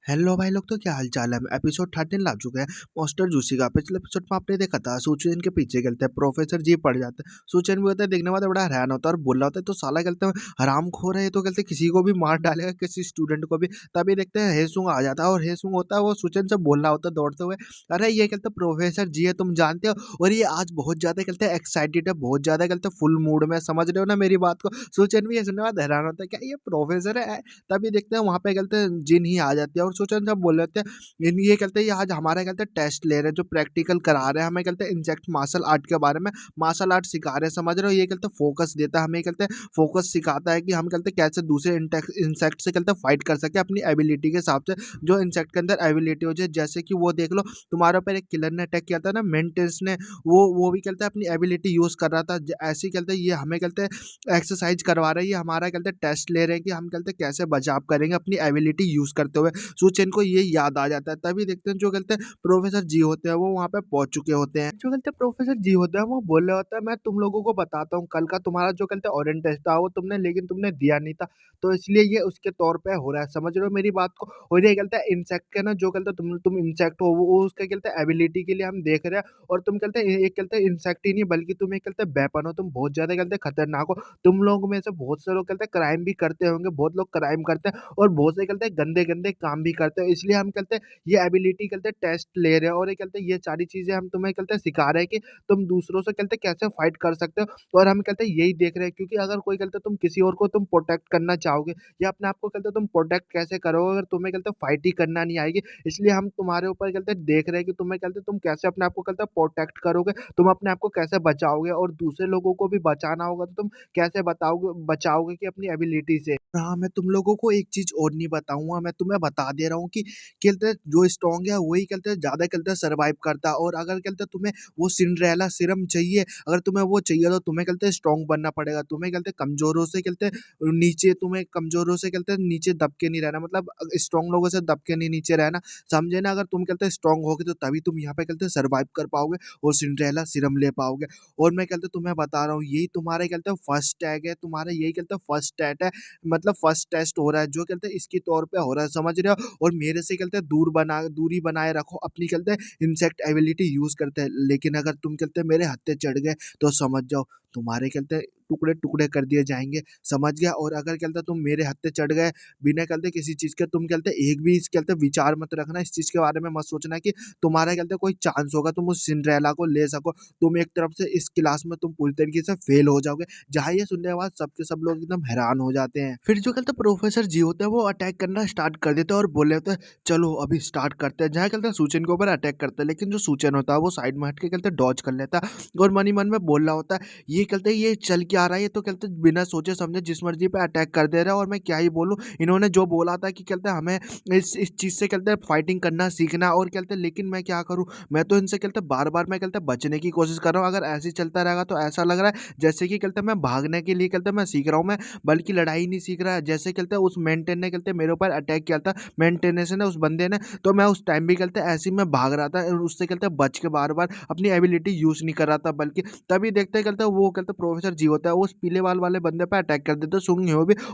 Hello भाई लोग, तो क्या हाल चाल है। हम एपिसोड 13 ला चुके हैं मास्टर जूसी का। पिछले एपिसोड में आपने देखा था सूचन के पीछे खेलते हैं, प्रोफेसर जी पड़ जाते हैं। सूचन भी होता है, देखने में तो बड़ा हैरान होता है और बोल रहा होता है, तो साला कहते हैं हराम खो रहे तो कहते किसी को भी मार डालेगा, किसी स्टूडेंट को भी। तभी देखते हैं हेसुंग आ जाता है और हेसुंग होता है वो सूचन से बोल रहा होता है दौड़ते हुए, अरे ये कहते प्रोफेसर जी है, तुम जानते हो। और ये आज बहुत ज्यादा कहते हैं एक्साइटेड है, बहुत ज्यादा कहते फुल मूड में, समझ रहे हो ना मेरी बात को। सूचन भी ये सुनने के बाद हैरान होता है, क्या ये प्रोफेसर है। तभी देखते हैं वहां पे कहते हैं जिन ही आ जाती है और सोचन जब बोल रहे थे ये कहते हैं ये आज हमारा कहते हैं टेस्ट ले रहे हैं, जो प्रैक्टिकल करा रहे हैं हमें, कहते हैं इंसेक्ट मार्शल आर्ट के बारे में। मार्शल आर्ट सिखा रहे हैं, समझ रहे हो। ये कहते हैं फोकस देता है हमें, कहते हैं फोकस सिखाता है कि हम कहते हैं कैसे दूसरे इंसेक्ट से कहते हैं फाइट कर सके अपनी एबिलिटी के हिसाब से, जो इंसेक्ट के अंदर एबिलिटी हो जाए। जैसे कि वो देख लो, तुम्हारे ऊपर एक किलर ने अटैक किया था ना, मेंटेंस ने, वो भी कहते हैं अपनी एबिलिटी यूज कर रहा था। ऐसे ही कहते हैं ये हमें कहते हैं एक्सरसाइज करवा रहे हैं, ये हमारा कहते हैं टेस्ट ले रहे हैं कि हम कहते हैं कैसे बचाव करेंगे अपनी एबिलिटी यूज करते हुए। सुचेन को ये याद आ जाता है। तभी देखते हैं जो कहते हैं प्रोफेसर जी होते हैं वो वहाँ पे पहुंच चुके होते हैं। जो कहते हैं प्रोफेसर जी होते हैं वो बोल रहे होते हैं, मैं तुम लोगों को बताता हूँ, कल का तुम्हारा जो कहते हैं ओरल टेस्ट था वो तुमने, लेकिन तुमने दिया नहीं था, तो इसलिए ये उसके तौर पे हो रहा है, समझ रहे हो मेरी बात को। और ये कहते हैं इंसेक्ट के ना, जो कहते हैं तुम इंसेक्ट हो, वो उसके कहते हैं एबिलिटी के लिए हम देख रहे हैं। और तुम कहते हैं एक कहते हैं इंसेक्ट ही नहीं, बल्कि तुम एक कहते हैं वेपन हो, तुम बहुत ज्यादा कहते हैं खतरनाक हो। तुम लोग में से बहुत से लोग कहते हैं क्राइम भी करते होंगे, बहुत लोग क्राइम करते हैं और बहुत से कहते हैं गंदे गंदे काम भी करते हैं। इसलिए हम कहते हैं ये एबिलिटी कहते हैं टेस्ट ले रहे हैं, और ये कहते हैं ये सारी चीजें हम तुम्हें कहते हैं सिखा रहे हैं कि तुम दूसरों से कहते हैं कैसे फाइट कर सकते हो। और हम कहते हैं यही देख रहे हैं, क्योंकि अगर कोई कहते हैं तुम किसी और को तुम प्रोटेक्ट करना चाहोगे, या अपने आप को कहते हैं तुम प्रोटेक्ट कैसे करोगे अगर तुम्हें कहते हैं फाइट ही करना नहीं आएगी। इसलिए हम तुम्हारे ऊपर कहते हैं देख रहे हैं कि तुम्हें कहते हैं तुम कैसे अपने आप को कहते हैं प्रोटेक्ट करोगे, तुम अपने आप को कैसे बचाओगे, और दूसरे लोगों को भी बचाना होगा तो तुम कैसे बताओगे बचाओगे कि अपनी एबिलिटी से। हाँ, मैं तुम लोगों को एक चीज और नहीं बताऊंगा, मैं तुम्हें बता दे रहा हूँ कि कहते हैं जो स्ट्रॉन्ग है वही कहते हैं ज्यादा कहते हैं सर्वाइव करता है। और अगर कहते हैं तुम्हें वो सिंड्रेला सिरम चाहिए, अगर तुम्हें वो चाहिए तो तुम्हें कहते हैं स्ट्रॉन्ग बनना पड़ेगा। तुम्हें कहते हैं कमजोरों से कहते हैं नीचे, तुम्हें कमजोरों से कहते हैं नीचे दब के नहीं रहना, मतलब स्ट्रॉन्ग लोगों से दब के नहीं नीचे रहना, समझे ना। अगर तुम कहते हैं स्ट्रॉन्ग होगे तो तभी तुम यहाँ पे कहते हैं सर्वाइव कर पाओगे और सिंड्रेला सिरम ले पाओगे। और मैं कहते हैं तुम्हें बता रहा हूँ, यही तुम्हारे कहते हैं फर्स्ट टैग है, तुम्हारा यही कहते हैं फर्स्ट टैग है, मतलब फर्स्ट टेस्ट हो रहा है जो कहते हैं इसके तौर पे हो रहा है, समझ रहे हो। और मेरे से कहते हैं दूरी बनाए रखो अपनी, कहते हैं इंसेक्ट एबिलिटी यूज करते हैं। लेकिन अगर तुम कहते हैं मेरे हत्थे चढ़ गए तो समझ जाओ तुम्हारे कहते हैं टुकड़े टुकड़े कर दिए जाएंगे, समझ गया। और अगर कहते तुम मेरे हत्थे चढ़ गए बिना कहते किसी चीज के, तुम कहते एक भी इस कहते विचार मत रखना, इस चीज के बारे में मत सोचना कि तुम्हारा कहते कोई चांस होगा तुम उस सिंड्रेला को ले सको। तुम एक तरफ से इस क्लास में तुम पूरी तरीके से फेल हो जाओगे। जहाँ ये सुनने के बाद सबके सब लोग एकदम हैरान हो जाते हैं। फिर जो कहते प्रोफेसर जी होते हैं वो अटैक करना स्टार्ट कर देते हैं और बोले होते हैं चलो अभी स्टार्ट करते हैं। जहाँ कहते हैं सूचन के ऊपर अटैक करते हैं, लेकिन जो सूचन होता है वो साइड में हट के कहते डॉज कर लेता है और मन ही मन में बोल रहा होता है, ये कहते ये चल के आ रहा है, ये तो कहते बिना सोचे समझे जिस मर्जी पे अटैक कर दे रहा है। और मैं क्या ही बोलूं, इन्होंने जो बोला था कि कहते हमें इस चीज से कहते हैं फाइटिंग करना सीखना, और कहते लेकिन मैं क्या करूं, मैं तो इनसे कहते बार बार मैं कहते बचने की कोशिश कर रहा हूँ। अगर ऐसे ही चलता रहेगा तो ऐसा लग रहा है जैसे कि कहते मैं भागने के लिए कहते मैं सीख रहा हूँ, मैं बल्कि लड़ाई नहीं सीख रहा है। जैसे कहते उस मेंटेन ने कहते मेरे ऊपर अटैक किया था, मेंटेनेंस ने, उस बंदे ने, तो मैं उस टाइम भी कहते ऐसे ही मैं भाग रहा था और उससे कहते बच के बार बार अपनी एबिलिटी यूज नहीं कर रहा था, बल्कि तभी देखते कहते वो कहते प्रोफेसर जी होता है वो उस पीले बाल वाले बंदे पे अटैक कर देते। सुंग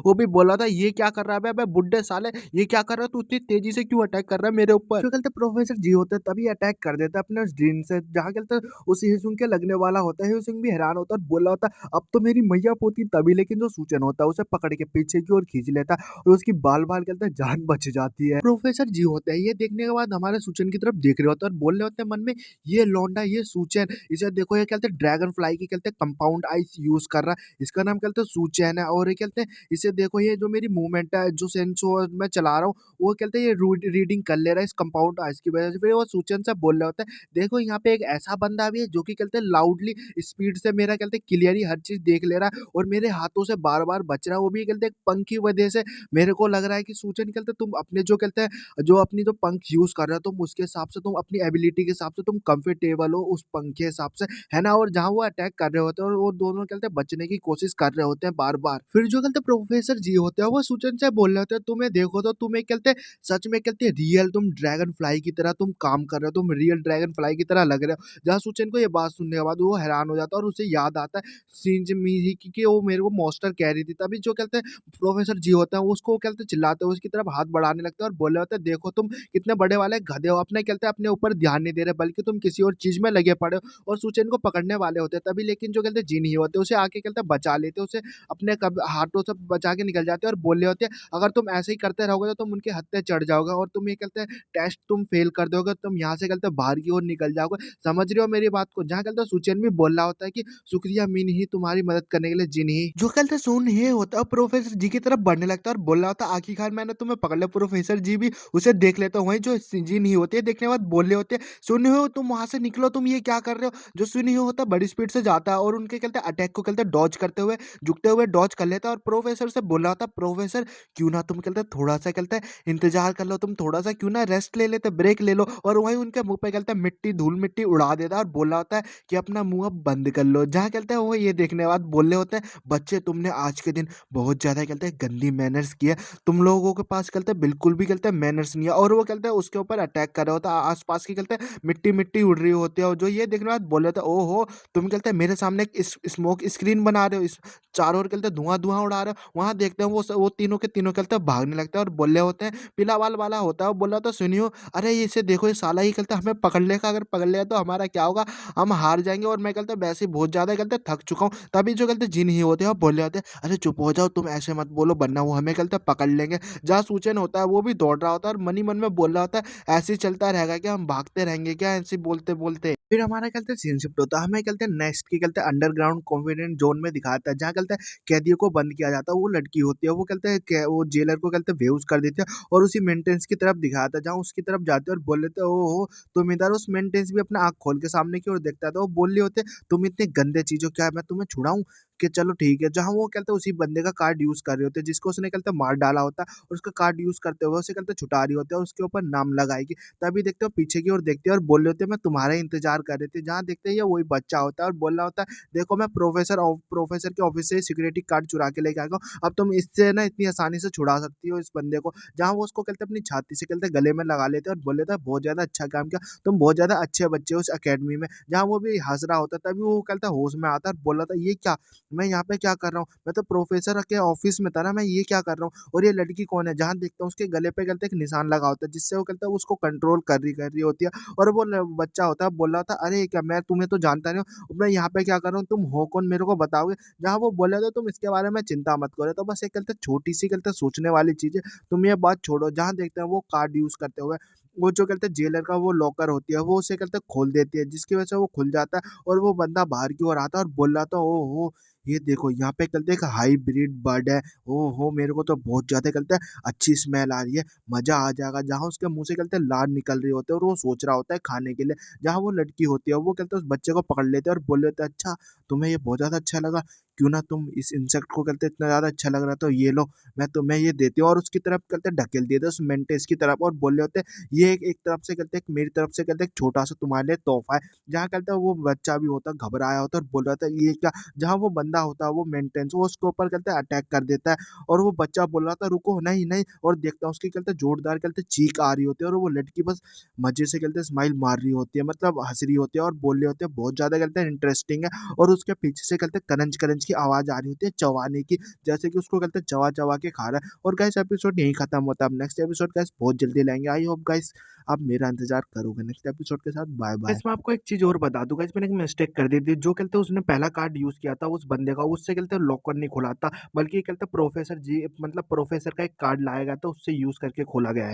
वो भी बोला था ये क्या कर रहा है बे बुड्ढे साले, ये क्या कर रहा है तू, इतनी तेजी से क्यों अटैक कर रहा है मेरे ऊपर। जो कहते प्रोफेसर जी होते तभी अटैक कर देता अपने उस ड्रीम से, जहाँ कहते उस हिसुंग के लगने वाला होता है। हिसुंग भी हैरान होता है और बोला होता अब तो मेरी मैया पोती तभी, लेकिन जो सूचन होता है उसे पकड़ के पीछे की ओर खींच लेता है और उसकी बाल बाल कहते हैं जान बच जाती है। प्रोफेसर जी होते हैं ये देखने के बाद हमारे सूचन की तरफ देख रहे होते हैं और बोल रहे होते हैं मन में, ये लौंडा ये सूचन, इसे देखो ये कहते हैं ड्रैगन फ्लाई की कहते हैं कंपाउंड आइस यूज कर रहा है, इसका नाम कहते हैं सूचन है। और ये कहते हैं इसे देखो ये जो मेरी मूवमेंट है, जो सेंसर मैं चला रहा हूँ, वो कहते हैं ये रीडिंग कर ले रहा है इस कंपाउंड आइस की वजह से। फिर वो सूचन से बोल रहे होते हैं देखो यहाँ पे एक ऐसा बंदा भी है जो कि कहते हैं लाउडली स्पीड से मेरा कहते हैं क्लियरली हर चीज देख ले रहा है और मेरे हाथों से बार बार बच रहा है, वो भी कहते हैं एक पंख की वजह से। मेरे को लग रहा है कि सूचन कहते हैं तुम अपने जो कहते हैं जो अपनी जो पंख यूज कर रहे हो तुम उसके हिसाब से, तुम अपनी एबिलिटी के हिसाब से तुम कंफर्टेबल हो उस पंख के हिसाब से, है ना। और जहाँ वो अटैक कर रहे होते हैं और वो दोनों कहते हैं बच बचने की कोशिश कर रहे होते हैं बार-बार। फिर जो कहते हैं प्रोफेसर जी होते हैं वो सूचन से बोल रहे होते हैं, तुम्हें देखो तो तुम्हें कहते हैं सच में कहते हैं रियल तुम ड्रैगन फ्लाई की तरह तुम काम कर रहे हो, तुम रियल ड्रैगन फ्लाई की तरह लग रहे हो। जहाँ सूचन को ये बात सुनने के बाद वो हैरान हो जाता है और उसे याद आता है सीन में ही कि वो मेरे को मॉन्स्टर कह रही थी। तभी जो कहते हैं प्रोफेसर जी होता है उसको कहते हैं चिल्लाते हुए उसकी तरफ हाथ बढ़ाने लगते हैं और बोले होते हैं, देखो तुम कितने बड़े वाले गधे हो, अपने कहते हैं अपने ऊपर ध्यान नहीं दे रहे बल्कि तुम किसी और चीज में लगे पड़े हो और सूचन को पकड़ने वाले होते हैं। तभी लेकिन जो कहते हैं जी नहीं होते उसे आके कहते हैं बचा लेते हैं, उसे अपने हाथों से बचा के निकल जाते हैं और बोले होते हैं, अगर तुम ऐसे ही करते रहोगे तो तुम उनके हत्थे चढ़ जाओगे और तुम ये कहते हैं टेस्ट तुम फेल कर दोगे, तुम यहाँ से कहते हैं बाहर की ओर निकल जाओगे। समझ रहे हो मेरी बात को? जहाँ कहते हैं सूचन भी बोल रहा होता है कि शुक्रिया मिन ही, तुम्हारी मदद करने के लिए जिन ही। जो कहते हैं सुन ही होता है प्रोफेसर जी की तरफ बढ़ने लगता है और बोल रहा होता है, आखिरकार मैंने तुम्हें पकड़ लिया। प्रोफेसर जी भी उसे देख लेते हैं, वहीं जो जिन ही होती है देखने के बाद बोल रहे होते हैं, सुन हो तुम वहां से निकलो, तुम ये क्या कर रहे हो। जो सुन ही होता है बड़ी स्पीड से जाता है और उनके कहते हैं अटैक को कहते हैं डॉज करते हुए झुकते हुए डॉज कर लेता है और प्रोफेसर से बोल रहा होता है, प्रोफेसर क्यों ना तुम कहते हैं थोड़ा सा कहते हैं इंतजार कर लो, तुम थोड़ा सा क्यों ना रेस्ट ले लेते, ब्रेक ले लो। और वहीं उनके मुंह पे कहते हैं मिट्टी धूल मिट्टी उड़ा देता है और बोल रहा होता है कि अपना मुंह अब बंद कर लो। जहाँ कहते हैं वो ये देखने के बाद बोल रहे होते हैं, बच्चे तुमने आज के दिन बहुत ज्यादा कहते हैं गंदी मैनर्स की है, तुम लोगों के पास कहते हैं बिल्कुल भी कहते हैं मैनर्स नहीं है। और वो कहते हैं उसके ऊपर अटैक कर रहा होता है, आसपास की कहते हैं मिट्टी मिट्टी उड़ रही होती है और जो ये देखने के बाद बोल रहे थे, ओहो तुम कहते हैं मेरे सामने एक स्मोक स्क्रीन बना रहे हो, इस चारों ओर कहते हैं धुआं धुआं उड़ा रहे हो। वहां देखते हैं वो तीनों के तीनों कहते हैं भागने लगते हैं और बोले होते हैं, पीला बाल वाला होता है वो बोल रहा था, सुनियो अरे इसे देखो ये साला ही कहते हैं हमें पकड़ लेगा, अगर पकड़ लिया तो हमारा क्या होगा, हम हार जाएंगे और मैं कहते हैं वैसे ही बहुत ज्यादा कहते हैं थक चुका हूँ। तभी जो कहते हैं जिन ही होते हैं वो बोले होते हैं, अरे चुप हो जाओ तुम ऐसे मत बोलो वरना वो हमें कहते हैं पकड़ लेंगे। जहाँ सूचन होता है वो भी दौड़ रहा होता है और मन ही मन में बोल रहा होता है, ऐसे ही चलता रहेगा क्या, हम भागते रहेंगे क्या ऐसे बोलते बोलते। फिर हमारा कहते हैं सीन शिफ्ट होता है, हमें कहते हैं नेक्स्ट की कहते हैं अंडरग्राउंड कॉन्फिडेंट जोन में दिखाता है, जहाँ कहते हैं कैदियों को बंद किया जाता है। वो लड़की होती है वो कहते हैं वो जेलर को कहते हैं बेहोश कर देते हैं और उसी मेंटेनेंस की तरफ दिखाता है, जहाँ उसकी तरफ जाते हैं और बोल लेते हैं, ओहो तुम इधर। उस मेंटेनेंस भी अपना आँख खोल के सामने की ओर देखता है तो वो बोल रहे होते हैं, तुम इतने गंदे चीज़ हो, क्या मैं तुम्हें छुड़ाऊँ? कि चलो ठीक है। जहाँ वो कहते हैं उसी बंदे का कार्ड यूज़ कर रहे होते हैं जिसको उसने कहते हैं मार डाला होता है और उसका कार्ड यूज़ करते हुए उसे कहते हैं छुटा रही होते हैं और उसके ऊपर नाम लगाएगी। तभी देखते हो पीछे की ओर देखते हैं और बोल रहे होते हैं, मैं तुम्हारा ही इंतजार कर रहे थे। जहाँ देखते हैं ये वही बच्चा होता है और बोल रहा होता है, देखो मैं प्रोफेसर के ऑफिस से सिक्योरिटी कार्ड चुरा के लेके आ गया हूँ, अब तुम इससे ना इतनी आसानी से छुड़ा सकती हो इस बंदे को। जहाँ वो उसको कहते हैं अपनी छाती से कहते हैं गले में लगा लेते हैं और बोल लेते हैं, बहुत ज्यादा अच्छा काम किया, तुम बहुत ज्यादा अच्छे बच्चे हो उस अकेडमी में। जहाँ वो भी हंस रहा होता है तभी वो कहता है होश में आता है और बोल रहा था, ये क्या, मैं यहाँ पे क्या कर रहा हूँ, मैं तो प्रोफेसर के ऑफिस में था ना, मैं ये क्या कर रहा हूँ और ये लड़की कौन है। जहाँ देखता हूँ उसके गले पे कहते हैं एक निशान लगा होता है जिससे वो कहता है उसको कंट्रोल कर रही होती है और वो बच्चा होता है बोल रहा था, अरे क्या मैं तुम्हें तो जानता नहीं हूँ, मैं यहाँ पे क्या कर रहा हूँ, तुम हो कौन मेरे को बताओगे। जहाँ वो बोले तो तुम इसके बारे में चिंता मत करो, तो बस एक कहते हैं छोटी सी कहते हैं सोचने वाली चीज है, तुम ये बात छोड़ो। जहाँ देखते हैं वो कार्ड यूज करते हुए वो जो कहते हैं जेलर का वो लॉकर होती है वो उसे कहते हैं खोल देती है, जिसकी वजह से वो खुल जाता है और वो बंदा बाहर की ओर आता है और बोल रहा था, ओहो ये देखो यहाँ पे कहते हैं एक हाइब्रिड बर्ड है, ओहो मेरे को तो बहुत ज्यादा कहते हैं अच्छी स्मेल आ रही है, मजा आ जाएगा। जहाँ उसके मुंह से कहते हैं लार निकल रही होती है और वो सोच रहा होता है खाने के लिए। जहाँ वो लड़की होती है वो कहते हैं उस बच्चे को पकड़ लेते हैं और बोल लेते हैं, अच्छा तुम्हें ये बहुत ज्यादा अच्छा लगा, क्यों ना तुम इस इंसेक्ट को कहते हैं इतना ज्यादा अच्छा लग रहा, तो ये लो मैं तुम्हें ये देती हूँ। और उसकी तरफ कहते हैं ढकेल देते हैं उस मेंटेस की तरफ और बोल रहे होते हैं, ये एक तरफ से कहते हैं मेरी तरफ से कहते हैं एक छोटा सा तुम्हारे लिए तोहफा है। जहाँ कहते हैं वो बच्चा भी होता है घबराया होता है और बोल रहा था ये क्या। जहाँ वो बंदा होता है वो मेंटेनेंस वो उसके ऊपर कहते हैं अटैक कर देता है और वो बच्चा बोल रहा था रुको नहीं नहीं, और देखता है उसकी कहते हैं जोरदार कहते हैं चीख आ रही होती है और वो लड़की बस मजे से कहते हैं स्माइल मार रही होती है, मतलब हंस रही होती है और बोल रही होती है बहुत ज्यादा कहते हैं इंटरेस्टिंग है। और उसके पीछे से कहते हैं करंज करंज की आवाज आ रही होती है चबाने की, जैसे कि उसको कहते हैं चबा चबा के खा रहा है। और गाइस एपिसोड यहीं खत्म होता है, अब नेक्स्ट एपिसोड गाइस बहुत जल्दी लाएंगे। आई होप गाइस आप मेरा इंतजार करोगे नेक्स्ट एपिसोड के साथ। Bye bye. इसमें आपको एक चीज और बता दूं गाइस, मैंने एक मिस्टेक कर दी थी। जो कहते हैं उसने पहला कार्ड यूज किया था उस बंदे का, उससे कहते हैं लॉकर नहीं खुला था, बल्कि कहते हैं प्रोफेसर जी मतलब प्रोफेसर का एक कार्ड लाया गया था उससे यूज करके खोला गया है।